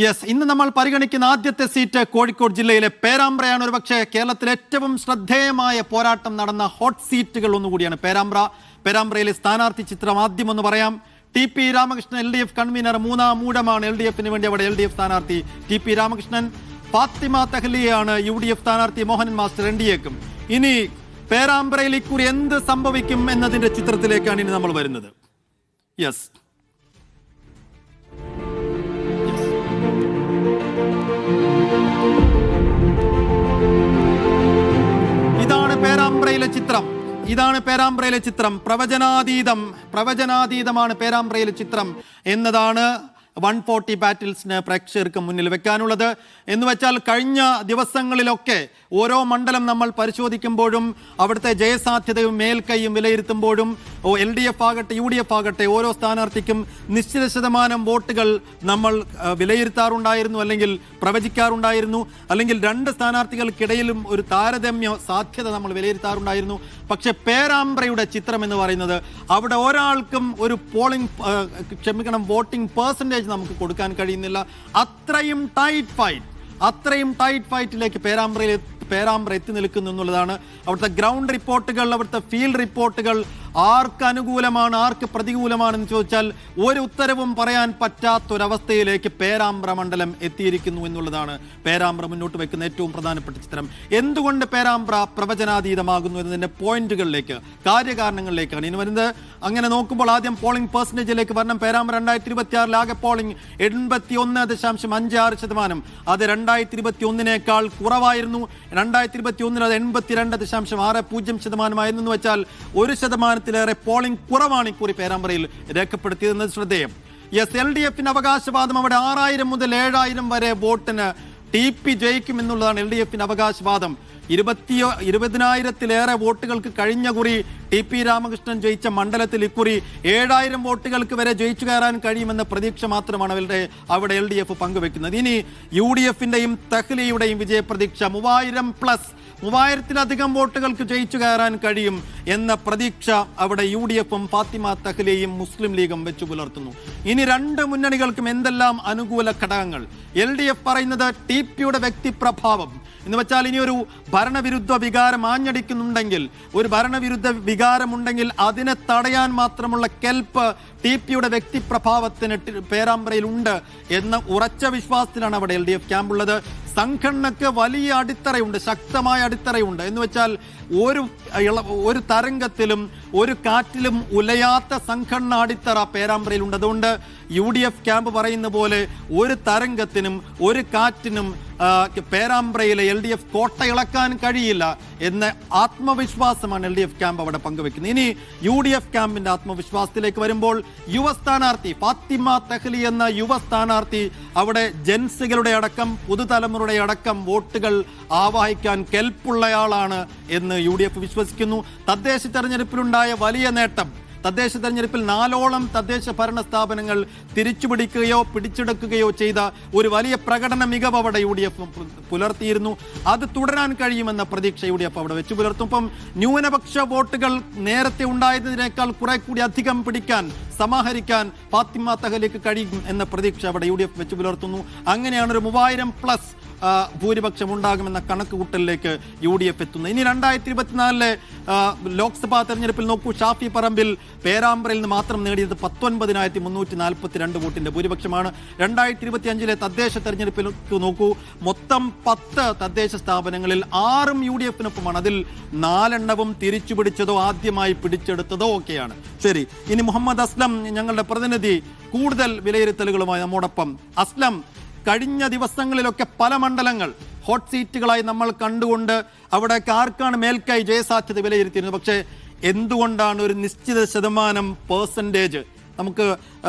Yes, ഇന്ന് നമ്മൾ പരിഗണിക്കുന്ന ആദ്യത്തെ സീറ്റ് കോഴിക്കോട് ജില്ലയിലെ പേരാമ്പ്രയാണ്. ഒരുപക്ഷെ കേരളത്തിലെ ഏറ്റവും ശ്രദ്ധേയമായ പോരാട്ടം നടന്ന ഹോട്ട് സീറ്റുകൾ ഒന്നുകൂടിയാണ് പേരാമ്പ്രയിലെ സ്ഥാനാർത്ഥി ചിത്രം ആദ്യം ഒന്ന് പറയാം. TP രാമകൃഷ്ണൻ LDF കൺവീനർ, മൂന്നാം ഊഴമാണ് LDFന് വേണ്ടി അവിടെ LDF സ്ഥാനാർത്ഥി TP രാമകൃഷ്ണൻ. ഫാത്തിമ തഹ്ലിയാണ് UDF സ്ഥാനാർത്ഥി മോഹനൻ മാസ്റ്റർ NDAക്കും. ഇനി പേരാമ്പ്രയിൽ ഇക്കുറി എന്ത് സംഭവിക്കും എന്നതിന്റെ ചിത്രത്തിലേക്കാണ് ഇനി നമ്മൾ വരുന്നത്. യെസ്, ഇതാണ് പേരാമ്പ്രയിലെ ചിത്രം. പ്രവചനാതീതമാണ് പേരാമ്പ്രയിലെ ചിത്രം എന്നതാണ് 140 ബാറ്റിൽസിന് പ്രേക്ഷകർക്ക് മുന്നിൽ വെക്കാനുള്ളത്. എന്ന് വെച്ചാൽ കഴിഞ്ഞ ദിവസങ്ങളിലൊക്കെ ഓരോ മണ്ഡലം നമ്മൾ പരിശോധിക്കുമ്പോഴും അവിടുത്തെ ജയസാധ്യതയും മേൽക്കൈയും വിലയിരുത്തുമ്പോഴും LDF ആകട്ടെ UDF ആകട്ടെ ഓരോ സ്ഥാനാർത്ഥിക്കും നിശ്ചിത ശതമാനം വോട്ടുകൾ നമ്മൾ വിലയിരുത്താറുണ്ടായിരുന്നു, അല്ലെങ്കിൽ പ്രവചിക്കാറുണ്ടായിരുന്നു, അല്ലെങ്കിൽ രണ്ട് സ്ഥാനാർത്ഥികൾക്കിടയിലും ഒരു താരതമ്യ സാധ്യത നമ്മൾ വിലയിരുത്താറുണ്ടായിരുന്നു. പക്ഷെ പേരാമ്പ്രയുടെ ചിത്രം എന്ന് പറയുന്നത് അവിടെ ഒരാൾക്കും ഒരു വോട്ടിംഗ് പെർസെൻറ്റേജ് നമുക്ക് കൊടുക്കാൻ കഴിയുന്നില്ല. അത്രയും ടൈറ്റ് ഫൈറ്റിലേക്ക് പേരാമ്പ്ര എത്തി നിൽക്കുന്നു എന്നുള്ളതാണ്. അവിടുത്തെ ഗ്രൗണ്ട് റിപ്പോർട്ടുകൾ, അവിടുത്തെ ഫീൽഡ് റിപ്പോർട്ടുകൾ ആർക്ക് അനുകൂലമാണ് ആർക്ക് പ്രതികൂലമാണെന്ന് ചോദിച്ചാൽ ഒരു ഉത്തരവും പറയാൻ പറ്റാത്തൊരവസ്ഥയിലേക്ക് പേരാമ്പ്ര മണ്ഡലം എത്തിയിരിക്കുന്നു എന്നുള്ളതാണ് പേരാമ്പ്ര മുന്നോട്ട് വെക്കുന്ന ഏറ്റവും പ്രധാനപ്പെട്ട ചിത്രം. എന്തുകൊണ്ട് പേരാമ്പ്ര പ്രവചനാതീതമാകുന്നു എന്നതിന്റെ പോയിന്റുകളിലേക്ക്, കാര്യകാരണങ്ങളിലേക്കാണ് ഇനി വരുന്നത്. അങ്ങനെ നോക്കുമ്പോൾ ആദ്യം പോളിംഗ് പെർസെന്റേജിലേക്ക് വരണം. പേരാമ്പ്ര 2026 ആകെ പോളിംഗ് 81.56%. അത് 2021 കുറവായിരുന്നു. 2021 അത് 82.60% എന്ന് വെച്ചാൽ 1% പോളിംഗ് കുറവാണ് ഇക്കുറി പേരാമ്പ്രയിൽ രേഖപ്പെടുത്തിയതെന്നത് ശ്രദ്ധേയം. LDFന് അവകാശവാദം അവിടെ 6000 മുതൽ 7000 വരെ വോട്ടിന് TP ജയിക്കും എന്നുള്ളതാണ് LDFന് അവകാശവാദം. 20,000-ലേറെ വോട്ടുകൾക്ക് കഴിഞ്ഞ കുറി TP രാമകൃഷ്ണൻ ജയിച്ച മണ്ഡലത്തിൽ ഇക്കുറി 7000 വോട്ടുകൾക്ക് വരെ ജയിച്ചു കയറാൻ കഴിയുമെന്ന പ്രതീക്ഷ മാത്രമാണ് അവിടെ LDF പങ്കുവെക്കുന്നത്. ഇനി UDFന്റെയും തഹ്ലിയുടെയും വിജയപ്രതീക്ഷ 3000-ലധികം വോട്ടുകൾക്ക് ജയിച്ചു കയറാൻ കഴിയും എന്ന പ്രതീക്ഷ അവിടെ UDFും ഫാത്തിമ തഹ്ലിയും മുസ്ലിം ലീഗും വെച്ചു പുലർത്തുന്നു. ഇനി രണ്ട് മുന്നണികൾക്കും എന്തെല്ലാം അനുകൂല ഘടകങ്ങൾ? LDF പറയുന്നത് TPയുടെ വ്യക്തിപ്രഭാവം എന്ന് വെച്ചാൽ ഇനി ഒരു ഭരണവിരുദ്ധ വികാരം ആഞ്ഞടിക്കുന്നുണ്ടെങ്കിൽ, ഒരു ഭരണവിരുദ്ധ വികാരമുണ്ടെങ്കിൽ അതിനെ തടയാൻ മാത്രമുള്ള കെൽപ്പ് TPയുടെ വ്യക്തിപ്രഭാവത്തിന് പേരാമ്പ്രയിൽ ഉണ്ട് എന്ന ഉറച്ച വിശ്വാസത്തിലാണ് അവിടെ LDF ക്യാമ്പുള്ളത്. സംഘടനക്ക് വലിയ അടിത്തറയുണ്ട്, ശക്തമായ അടിത്തറയുണ്ട്. എന്ന് വെച്ചാൽ ഒരു തരംഗത്തിലും ഒരു കാറ്റിലും ഉലയാത്ത സംഘടന അടിത്തറ പേരാമ്പ്രയിലുണ്ട്. അതുകൊണ്ട് UDF ക്യാമ്പ് പറയുന്ന പോലെ ഒരു തരംഗത്തിനും ഒരു കാറ്റിനും പേരാമ്പ്രയിലെ LDF കോട്ട ഇളക്കാൻ കഴിയില്ല എന്ന ആത്മവിശ്വാസമാണ് LDF ക്യാമ്പ് അവിടെ പങ്കുവെക്കുന്നത്. ഇനി UDF ക്യാമ്പിന്റെ ആത്മവിശ്വാസത്തിലേക്ക് വരുമ്പോൾ യുവ സ്ഥാനാർത്ഥി ഫാത്തിമ തഹ്ലി എന്ന യുവ സ്ഥാനാർത്ഥി അവിടെ ജൻസുകളുടെ അടക്കം പുതുതലമുറയുടെ അടക്കം വോട്ടുകൾ ആവാഹിക്കാൻ കെൽപ്പുള്ളയാളാണ് എന്ന് UDF വിശ്വസിക്കുന്നു. തദ്ദേശ തെരഞ്ഞെടുപ്പിലുണ്ടായ വലിയ നേട്ടം, തദ്ദേശ തെരഞ്ഞെടുപ്പിൽ 4ഓളം തദ്ദേശ ഭരണ സ്ഥാപനങ്ങൾ പിടിച്ചെടുക്കുകയോ ചെയ്ത ഒരു വലിയ പ്രകടന മികവ് അവിടെ UDF പുലർത്തിയിരുന്നു. അത് തുടരാൻ കഴിയുമെന്ന പ്രതീക്ഷ UDF അവിടെ വെച്ചു പുലർത്തും. ഇപ്പം ന്യൂനപക്ഷ വോട്ടുകൾ നേരത്തെ ഉണ്ടായതിനേക്കാൾ കുറെ കൂടി അധികം സമാഹരിക്കാൻ ഫാത്തിമ തഹ്ലിക്ക് കഴിയും എന്ന പ്രതീക്ഷ അവിടെ UDF വെച്ചു പുലർത്തുന്നു. അങ്ങനെയാണ് ഒരു 3000+ ഭൂരിപക്ഷം ഉണ്ടാകുമെന്ന കണക്കുകൂട്ടലിലേക്ക് UDF എത്തുന്നത്. ഇനി 2024 ലോക്സഭാ തെരഞ്ഞെടുപ്പിൽ നോക്കൂ. ഷാഫി പറമ്പിൽ പേരാമ്പ്രയിൽ നിന്ന് മാത്രം നേടിയത് 19,342 വോട്ടിന്റെ ഭൂരിപക്ഷമാണ്. 2025 തദ്ദേശ തെരഞ്ഞെടുപ്പിൽ നോക്കൂ. മൊത്തം 10 തദ്ദേശ സ്ഥാപനങ്ങളിൽ 6 UDFനൊപ്പമാണ്. അതിൽ 4 തിരിച്ചു പിടിച്ചതോ ആദ്യമായി പിടിച്ചെടുത്തതോ ഒക്കെയാണ്. ശരി, ഇനി മുഹമ്മദ് അസ്ലം ഞങ്ങളുടെ പ്രതിനിധി കൂടുതൽ വിലയിരുത്തലുകളുമായി നമ്മോടൊപ്പം. അസ്ലം, കഴിഞ്ഞ ദിവസങ്ങളിലൊക്കെ പല മണ്ഡലങ്ങൾ ഹോട്ട് സീറ്റുകളായി നമ്മൾ കണ്ടുകൊണ്ട് അവിടെ ആർക്കാണ് മേൽക്കൈ ജയസാധ്യത വിലയിരുത്തിയിരുന്നത്. പക്ഷേ എന്തുകൊണ്ടാണ് ഒരു നിശ്ചിത ശതമാനം പെർസെൻറ്റേജ് നമുക്ക്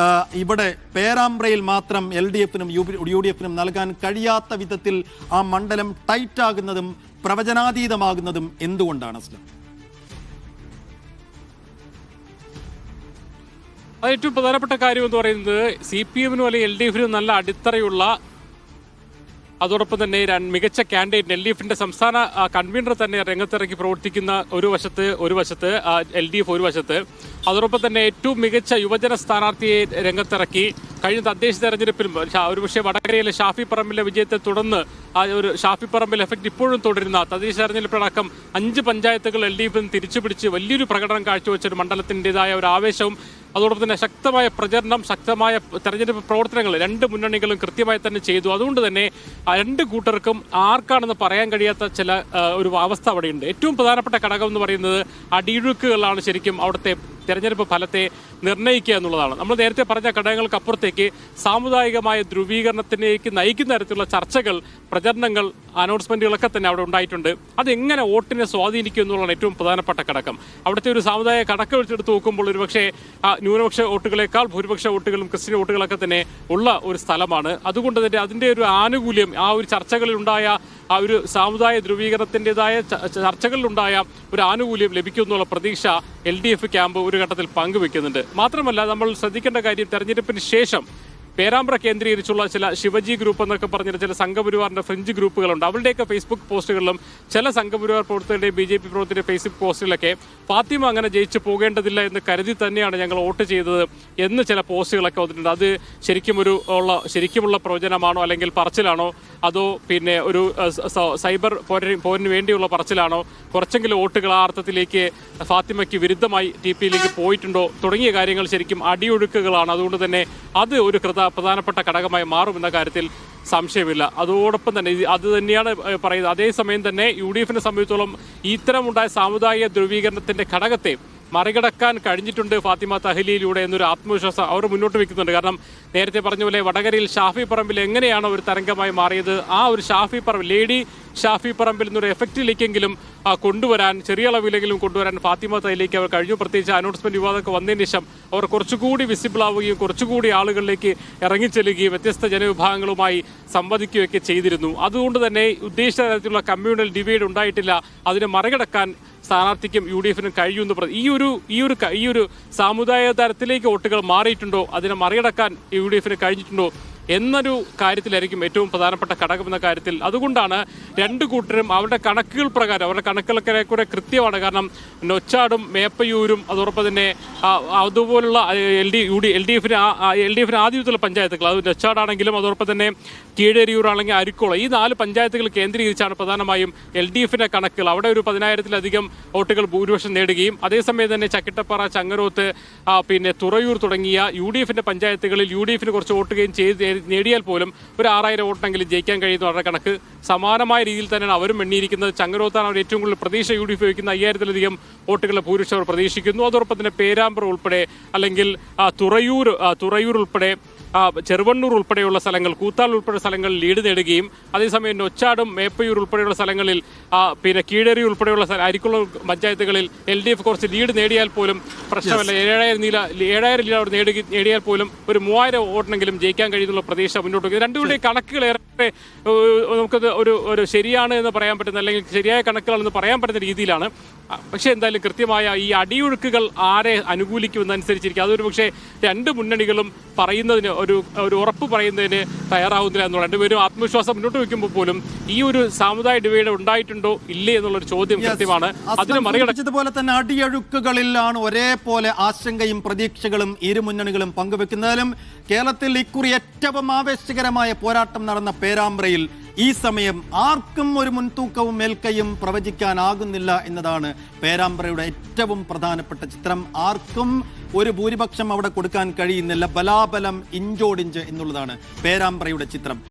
ഇവിടെ പേരാമ്പ്രയിൽ മാത്രം LDFനും UDFനും നൽകാൻ കഴിയാത്ത വിധത്തിൽ ആ മണ്ഡലം ടൈറ്റ് ആകുന്നതും പ്രവചനാതീതമാകുന്നതും എന്തുകൊണ്ടാണ് അസ്ലം? ഏറ്റവും പ്രധാനപ്പെട്ട കാര്യം എന്ന് പറയുന്നത് CPMനും അല്ലെങ്കിൽ LDFനും നല്ല അടിത്തറയുള്ള, അതോടൊപ്പം തന്നെ മികച്ച കാൻഡിഡേറ്റ് LDFന്റെ സംസ്ഥാന കൺവീനർ തന്നെ രംഗത്തിറക്കി പ്രവർത്തിക്കുന്ന ഒരു വശത്ത് LDF ഒരു വശത്ത്, അതോടൊപ്പം തന്നെ ഏറ്റവും മികച്ച യുവജന സ്ഥാനാർത്ഥിയെ രംഗത്തിറക്കി കഴിഞ്ഞ തദ്ദേശ തെരഞ്ഞെടുപ്പിലും ഒരുപക്ഷെ വടകരയിലെ ഷാഫി പറമ്പിലെ വിജയത്തെ തുടർന്ന് ആ ഒരു ഷാഫി പറമ്പിൽ എഫക്ട് ഇപ്പോഴും തുടരുന്ന തദ്ദേശ തെരഞ്ഞെടുപ്പിലടക്കം 5 പഞ്ചായത്തുകൾ LDF തിരിച്ചുപിടിച്ച് വലിയൊരു പ്രകടനം കാഴ്ചവെച്ച ഒരു മണ്ഡലത്തിൻ്റെതായ ഒരു ആവേശവും അതോടൊപ്പം തന്നെ ശക്തമായ പ്രചരണം, ശക്തമായ തെരഞ്ഞെടുപ്പ് പ്രവർത്തനങ്ങൾ 2 മുന്നണികളും കൃത്യമായി തന്നെ ചെയ്തു. അതുകൊണ്ട് തന്നെ 2 കൂട്ടർക്കും ആർക്കാണെന്ന് പറയാൻ കഴിയാത്ത ചില ഒരു അവസ്ഥ അവിടെയുണ്ട്. ഏറ്റവും പ്രധാനപ്പെട്ട ഘടകം എന്ന് പറയുന്നത് അടിയൊഴുക്കുകളാണ് ശരിക്കും അവിടുത്തെ തെരഞ്ഞെടുപ്പ് ഫലത്തെ നിർണ്ണയിക്കുക എന്നുള്ളതാണ്. നമ്മൾ നേരത്തെ പറഞ്ഞ ഘടകങ്ങൾക്കപ്പുറത്തേക്ക് സാമുദായികമായ ധ്രുവീകരണത്തിലേക്ക് നയിക്കുന്ന തരത്തിലുള്ള ചർച്ചകൾ, പ്രചരണങ്ങൾ, അനൗൺസ്മെന്റുകളൊക്കെ തന്നെ അവിടെ ഉണ്ടായിട്ടുണ്ട്. അതെങ്ങനെ വോട്ടിനെ സ്വാധീനിക്കും എന്നുള്ളതാണ് ഏറ്റവും പ്രധാനപ്പെട്ട ഘടകം. അവിടുത്തെ ഒരു സാമുദായിക കണക്കെടുത്ത് നോക്കുമ്പോൾ ഒരുപക്ഷെ ന്യൂനപക്ഷ വോട്ടുകളേക്കാൾ ഭൂരിപക്ഷ വോട്ടുകളും ക്രിസ്ത്യൻ വോട്ടുകളൊക്കെ തന്നെ ഉള്ള ഒരു സ്ഥലമാണ്. അതുകൊണ്ട് തന്നെ അതിൻ്റെ ഒരു ആനുകൂല്യം ആ ഒരു ചർച്ചകളിലുണ്ടായ ആ ഒരു സാമുദായ ധ്രുവീകരണത്തിൻ്റെതായ ചർച്ചകളിലുണ്ടായ ഒരു ആനുകൂല്യം ലഭിക്കുമെന്നുള്ള പ്രതീക്ഷ LDF ക്യാമ്പ് ഒരു ഘട്ടത്തിൽ പങ്കുവെക്കുന്നുണ്ട്. മാത്രമല്ല നമ്മൾ ശ്രദ്ധിക്കേണ്ട കാര്യം, തെരഞ്ഞെടുപ്പിന് ശേഷം പേരാമ്പ്ര കേന്ദ്രീകരിച്ചുള്ള ചില ശിവജി ഗ്രൂപ്പ് എന്നൊക്കെ പറഞ്ഞ ചില സംഘപരിവാറിന്റെ ഫ്രഞ്ച് ഗ്രൂപ്പുകളുണ്ട്. അവരുടെയൊക്കെ ഫേസ്ബുക്ക് പോസ്റ്റുകളിലും ചില സംഘപരിവാർ പ്രവർത്തകരുടെയും BJP പ്രവർത്തകരുടെ ഫേസ്ബുക്ക് പോസ്റ്റുകളിലൊക്കെ ഫാത്തിമ അങ്ങനെ ജയിച്ചു പോകേണ്ടതില്ല എന്ന് കരുതി തന്നെയാണ് ഞങ്ങൾ വോട്ട് ചെയ്തത് എന്ന് ചില പോസ്റ്റുകളൊക്കെ വന്നിട്ടുണ്ട്. അത് ശരിക്കുമുള്ള പ്രവചനമാണോ അല്ലെങ്കിൽ പറച്ചിലാണോ, അതോ പിന്നെ ഒരു സൈബർ പോരിന് വേണ്ടിയുള്ള പറച്ചിലാണോ, കുറച്ചെങ്കിലും വോട്ടുകൾ ആ അർത്ഥത്തിലേക്ക് ഫാത്തിമയ്ക്ക് വിരുദ്ധമായി TPയിലേക്ക് പോയിട്ടുണ്ടോ തുടങ്ങിയ കാര്യങ്ങൾ ശരിക്കും അടിയൊഴുക്കുകളാണ്. അതുകൊണ്ട് തന്നെ അത് ഒരു പ്രധാനപ്പെട്ട ഘടകമായി മാറുമെന്ന കാര്യത്തിൽ സംശയമില്ല. അതോടൊപ്പം തന്നെ അത് തന്നെയാണ് പറയുന്നത്. അതേസമയം തന്നെ UDFനെ സംബന്ധിച്ചോളം ഇത്തരമുണ്ടായ സാമുദായിക ധ്രുവീകരണത്തിന്റെ ഘടകത്തെ മറികടക്കാൻ കഴിഞ്ഞിട്ടുണ്ട് ഫാത്തിമ തഹ്ലിയിലൂടെ എന്നൊരു ആത്മവിശ്വാസം അവർ മുന്നോട്ട് വെക്കുന്നുണ്ട്. കാരണം നേരത്തെ പറഞ്ഞ പോലെ വടകരയിൽ ഷാഫി പറമ്പിൽ എങ്ങനെയാണ് ഒരു തരംഗമായി മാറിയത്, ആ ഒരു ലേഡി ഷാഫി പറമ്പിൽ എന്നൊരു എഫക്റ്റിലേക്കെങ്കിലും കൊണ്ടുവരാൻ, ചെറിയ അളവിലെങ്കിലും കൊണ്ടുവരാൻ ഫാത്തിമ തഹ്ലിക്ക് അവർ കഴിഞ്ഞു. പ്രത്യേകിച്ച് അനൗൺസ്മെന്റ് വിവാദമൊക്കെ വന്നതിന് ശേഷം അവർ കുറച്ചുകൂടി വിസിബിൾ ആവുകയും കുറച്ചുകൂടി ആളുകളിലേക്ക് ഇറങ്ങിച്ചെല്ലുകയും വ്യത്യസ്ത ജനവിഭാഗങ്ങളുമായി സംവദിക്കുകയൊക്കെ ചെയ്തിരുന്നു. അതുകൊണ്ട് തന്നെ ഉദ്ദേശിച്ച തരത്തിലുള്ള കമ്മ്യൂണൽ ഡിവൈഡ് ഉണ്ടായിട്ടില്ല. അതിനെ മറികടക്കാൻ സ്ഥാനാർത്ഥിക്കും UDFനും കഴിയുമെന്ന് ഈ ഒരു സാമുദായിക തരത്തിലേക്ക് വോട്ടുകൾ മാറിയിട്ടുണ്ടോ, അതിനെ മറികടക്കാൻ UDFന് കഴിഞ്ഞിട്ടുണ്ടോ എന്നൊരു കാര്യത്തിലായിരിക്കും ഏറ്റവും പ്രധാനപ്പെട്ട ഘടകം എന്ന കാര്യത്തിൽ. അതുകൊണ്ടാണ് 2 കൂട്ടരും അവരുടെ കണക്കുകൾ പ്രകാരം, അവരുടെ കണക്കുകളൊക്കെ കുറെ കൃത്യമാണ്. കാരണം നൊച്ചാടും മേപ്പയൂരും അതോടൊപ്പം തന്നെ അതുപോലുള്ള LDFന് ആദ്യത്തിലുള്ള പഞ്ചായത്തുകൾ, അത് നൊച്ചാടാണെങ്കിലും അതോടൊപ്പം തന്നെ കീഴരിയൂറാണെങ്കിൽ അരിക്കോളം, ഈ 4 പഞ്ചായത്തുകൾ കേന്ദ്രീകരിച്ചാണ് പ്രധാനമായും LDFന്റെ കണക്കുകൾ. അവിടെ ഒരു 10,000-ലധികം വോട്ടുകൾ ഭൂരിപക്ഷം നേടുകയും അതേസമയം തന്നെ ചക്കിട്ടപ്പാറ, ചങ്ങരോത്ത്, പിന്നെ തുറയൂർ തുടങ്ങിയ UDFന്റെ പഞ്ചായത്തുകളിൽ UDFന് കുറച്ച് വോട്ടുകയും നേടിയാൽ പോലും ഒരു 6,000 വോട്ടെങ്കിലും ജയിക്കാൻ കഴിയുന്ന അവരുടെ കണക്ക്. സമാനമായ രീതിയിൽ തന്നെയാണ് അവരും എണ്ണിയിരിക്കുന്നത്. ചങ്ങരോത്താണ് അവർ ഏറ്റവും കൂടുതൽ പ്രതീക്ഷ UDF വയ്ക്കുന്ന 5,000-ലധികം വോട്ടുകളുടെ ഭൂരിപക്ഷം അവർ പ്രതീക്ഷിക്കുന്നു. അതോടൊപ്പം തന്നെ പേരാമ്പ്ര ഉൾപ്പെടെ അല്ലെങ്കിൽ തുറയൂർ ഉൾപ്പെടെ ചെറുവണ്ണൂർ ഉൾപ്പെടെയുള്ള സ്ഥലങ്ങൾ, കൂത്താൽ ഉൾപ്പെടെ സ്ഥലങ്ങളിൽ ലീഡ് നേടുകയും അതേസമയം നൊച്ചാടും മേപ്പയൂർ ഉൾപ്പെടെയുള്ള സ്ഥലങ്ങളിൽ പിന്നെ കീഴരി ഉൾപ്പെടെയുള്ള അരിക്കുളം പഞ്ചായത്തുകളിൽ LDF കുറച്ച് ലീഡ് നേടിയാൽ പോലും പ്രശ്നമല്ല. 7,000 ലീഡ് അവർ നേടിയാൽ പോലും ഒരു 3,000 വോട്ടിനെങ്കിലും ജയിക്കാൻ കഴിയുന്നുള്ള പ്രതീക്ഷ മുന്നോട്ട് വയ്ക്കുന്നത്. രണ്ടുകൂടെ കണക്കുകൾ ഏറെ നമുക്കത് ഒരു ശരിയാണ് എന്ന് പറയാൻ പറ്റുന്ന, അല്ലെങ്കിൽ ശരിയായ കണക്കുകളെന്ന് പറയാൻ പറ്റുന്ന രീതിയിലാണ്. പക്ഷേ എന്തായാലും കൃത്യമായ ഈ അടിയൊഴുക്കുകൾ ആരെ അനുകൂലിക്കുമെന്നനുസരിച്ചിരിക്കും. അതൊരു പക്ഷേ 2 മുന്നണികളും പറയുന്നതിന് ഒരു ഉറപ്പ് പറയുന്നതിന് തയ്യാറാവുന്നില്ല എന്നുള്ള, 2 പേരും ആത്മവിശ്വാസം മുന്നോട്ട് വയ്ക്കുമ്പോൾ പോലും ഈ ഒരു സാമുദായിക ഡിവൈഡ് ഉണ്ടായിട്ടുണ്ടോ ഇല്ലേ എന്നുള്ളൊരു ചോദ്യം കൃത്യമാണ്. അതിന് മറികടച്ചതുപോലെ തന്നെ അടിയൊഴുക്കുകളിലാണ് ഒരേപോലെ ആശങ്കയും പ്രതീക്ഷകളും ഇരു മുന്നണികളും പങ്കുവെക്കുന്നതിലും കേരളത്തിൽ ഇക്കുറി ഏറ്റവും ആവേശകരമായ പോരാട്ടം നടന്ന പേരാമ്പ്രയിൽ ഈ സമയം ആർക്കും ഒരു മുൻതൂക്കവും മേൽക്കൈയും പ്രവചിക്കാനാകുന്നില്ല എന്നതാണ് പേരാമ്പ്രയുടെ ഏറ്റവും പ്രധാനപ്പെട്ട ചിത്രം. ആർക്കും ഒരു ഭൂരിപക്ഷം അവിടെ കൊടുക്കാൻ കഴിയുന്നില്ല. ബലാബലം ഇഞ്ചോടിഞ്ച് എന്നുള്ളതാണ് പേരാമ്പ്രയുടെ ചിത്രം.